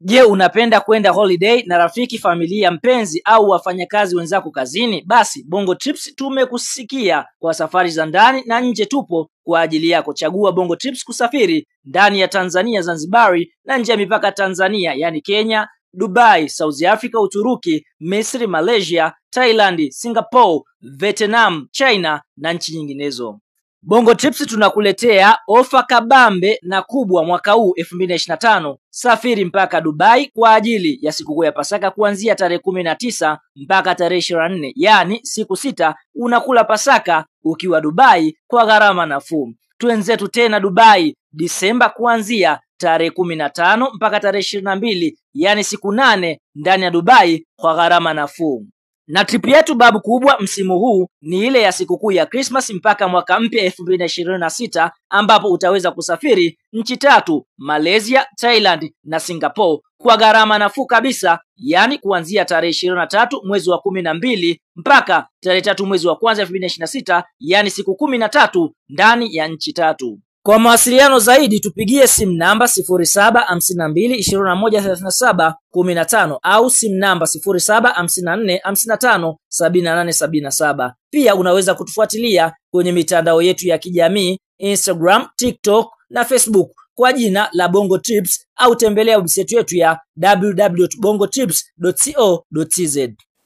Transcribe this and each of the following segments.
Je, unapenda kwenda holiday na rafiki, familia, mpenzi au wafanyakazi wenzako kazini? Basi Bongo Trips tumekusikia. Kwa safari za ndani na nje tupo kwa ajili yako. Chagua Bongo Trips kusafiri ndani ya Tanzania, Zanzibari na nje ya mipaka Tanzania, yani Kenya, Dubai, South Africa, Uturuki, Misri, Malaysia, Thailand, Singapore, Vietnam, China na nchi nyinginezo. Bongo Trips tunakuletea ofa kabambe na kubwa mwaka huu 2025. Safiri mpaka Dubai kwa ajili ya sikukuu ya Pasaka kuanzia tarehe 19 mpaka tarehe 24. Yani siku 6 unakula Pasaka ukiwa Dubai kwa gharama nafuu. Twenzetu tena Dubai Disemba kuanzia tarehe 15 mpaka tarehe 22, yani siku 8 ndani ya Dubai kwa gharama nafuu. Na trip yetu babu kubwa msimu huu ni ile ya sikukuu ya Christmas mpaka mwaka mpya 2026, ambapo utaweza kusafiri nchi 3: Malaysia, Thailand na Singapore kwa gharama nafuu kabisa, yani kuanzia tarehe 23 mwezi wa 12 mpaka tarehe 3 mwezi wa kwanza 2026, yani siku 13 ndani ya nchi 3. Kwa mawasiliano zaidi tupigie simu namba 0752213715 au simu namba 0754557877. Pia unaweza kutufuatilia kwenye mitandao yetu ya kijamii Instagram, TikTok na Facebook kwa jina la Bongo Trips, au tembelea website yetu ya www.bongotrips.co.tz.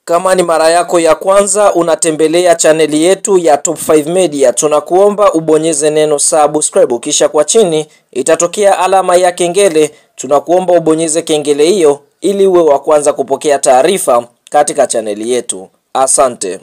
Kama ni mara yako ya kwanza unatembelea chaneli yetu ya Top 5 Media, tunakuomba ubonyeze neno subscribe, kisha kwa chini itatokea alama ya kengele. Tunakuomba ubonyeze kengele hiyo ili uwe wa kwanza kupokea taarifa katika chaneli yetu. Asante.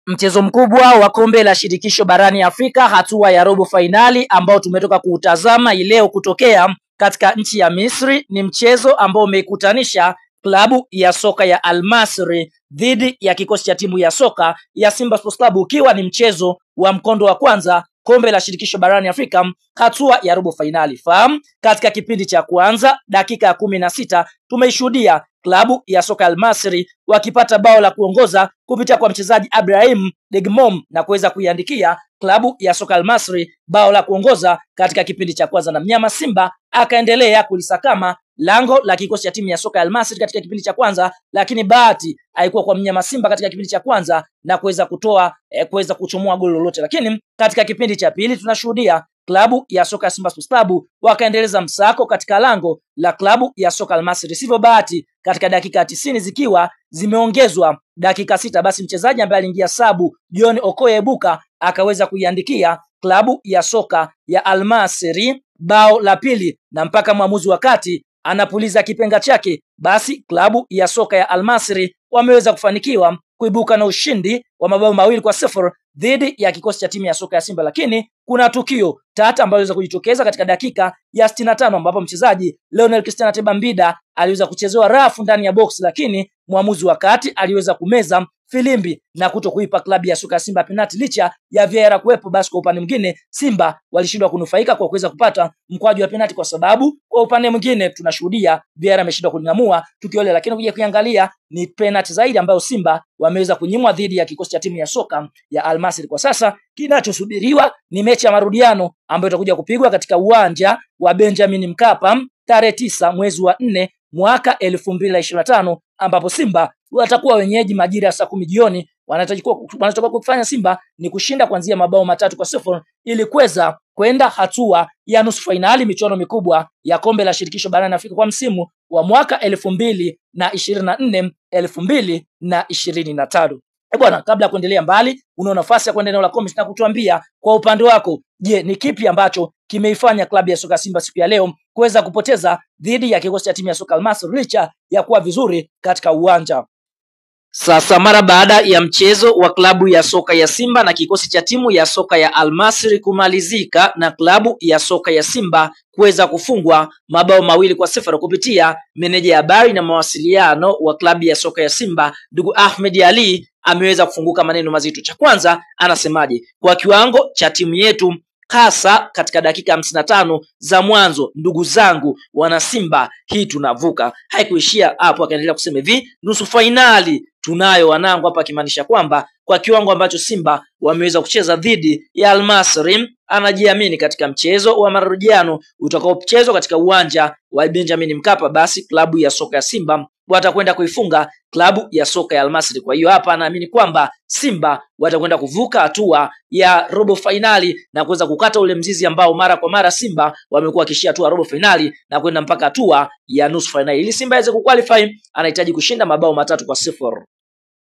Mchezo mkubwa wa kombe la shirikisho barani Afrika, hatua ya robo fainali ambao tumetoka kuutazama leo kutokea katika nchi ya Misri, ni mchezo ambao umeikutanisha klabu ya soka ya Al Masry dhidi ya kikosi cha timu ya soka ya Simba Sports Club, ukiwa ni mchezo wa mkondo wa kwanza kombe la shirikisho barani Afrika, hatua ya robo fainali. Fahamu, katika kipindi cha kwanza dakika ya 16 tumeishuhudia klabu ya soka Al Masry wakipata bao la kuongoza kupitia kwa mchezaji Ibrahim Degmom na kuweza kuiandikia klabu ya soka Al Masry bao la kuongoza katika kipindi cha kwanza, na mnyama Simba akaendelea kulisakama lango la kikosi cha timu ya soka Al Masry katika kipindi cha kwanza, lakini bahati haikuwa kwa mnyama Simba katika kipindi cha kwanza na kuweza kuchomoa goli lolote. Lakini katika kipindi cha pili tunashuhudia klabu ya soka ya Simba Sports Club wakaendeleza msako katika lango la klabu ya soka Al Masry. Sivyo bahati, katika dakika 90 zikiwa zimeongezwa dakika 6, basi mchezaji ambaye aliingia sabu John Okoye Ebuka akaweza kuiandikia klabu ya soka ya Al Masry bao la pili, na mpaka mwamuzi wakati anapuliza kipenga chake, basi klabu ya soka ya Al Masry wameweza kufanikiwa kuibuka na ushindi wa mabao 2-0 dhidi ya kikosi cha timu ya soka ya Simba. Lakini kuna tukio tata ambalo liweza kujitokeza katika dakika ya 65 ambapo mchezaji Lionel Christian Tebambida aliweza kuchezewa rafu ndani ya box, lakini mwamuzi wakati aliweza kumeza filimbi na kutokuipa klabu ya soka ya Simba penalti licha ya VAR kuwepo. Basi kwa upande mwingine Simba walishindwa kunufaika kwa kuweza kupata mkwaju wa penalti, kwa sababu kwa upande mwingine tunashuhudia VAR ameshindwa kulingamua tukio ile. Lakini kuja kuangalia ni penalti zaidi ambayo Simba wameweza kunyimwa dhidi ya kikosi cha timu ya soka ya Al Masry. Kwa sasa kinachosubiriwa ni mechi ya marudiano ambayo itakuja kupigwa katika uwanja wa Benjamin Mkapa tarehe 9 mwezi wa 4 mwaka 2025, ambapo Simba watakuwa wenyeji majira ya saa 10 jioni. Wanachotakiwa kufanya Simba ni kushinda kuanzia mabao 3-0 ili kuweza kwenda hatua ya nusu fainali michuano mikubwa ya kombe la shirikisho barani Afrika kwa msimu wa mwaka 2024-2025. Bwana, kabla ya kuendelea mbali, una nafasi ya kwenda eneo la comment na kutuambia kwa upande wako, je, ni kipi ambacho kimeifanya klabu ya soka Simba siku ya leo kuweza kupoteza dhidi ya kikosi cha timu ya soka Al Masry licha ya kuwa vizuri katika uwanja. Sasa mara baada ya mchezo wa klabu ya soka ya Simba na kikosi cha timu ya soka ya Al Masry kumalizika na klabu ya soka ya Simba kuweza kufungwa mabao 2-0 kupitia meneja ya habari na mawasiliano wa klabu ya soka ya Simba ndugu Ahmed Ali ameweza kufunguka maneno mazito. Cha kwanza anasemaje? Kwa kiwango cha timu yetu hasa katika dakika 55 za mwanzo, ndugu zangu wana Simba, hii tunavuka. Haikuishia hapo, akaendelea kusema hivi, nusu fainali tunayo wanangu, hapa akimaanisha kwamba kwa kiwango ambacho Simba wameweza kucheza dhidi ya Al Masry, anajiamini katika mchezo wa marudiano utakaochezwa katika uwanja wa Benjamin Mkapa, basi klabu ya soka ya Simba watakwenda kuifunga klabu ya soka ya Al Masry. Kwa hiyo hapa anaamini kwamba Simba watakwenda kuvuka hatua ya robo finali na kuweza kukata ule mzizi ambao mara kwa mara Simba wamekuwa wakishia hatua robo finali na kwenda mpaka hatua ya nusu finali. Ili Simba iweze kuqualify, anahitaji kushinda mabao 3-0.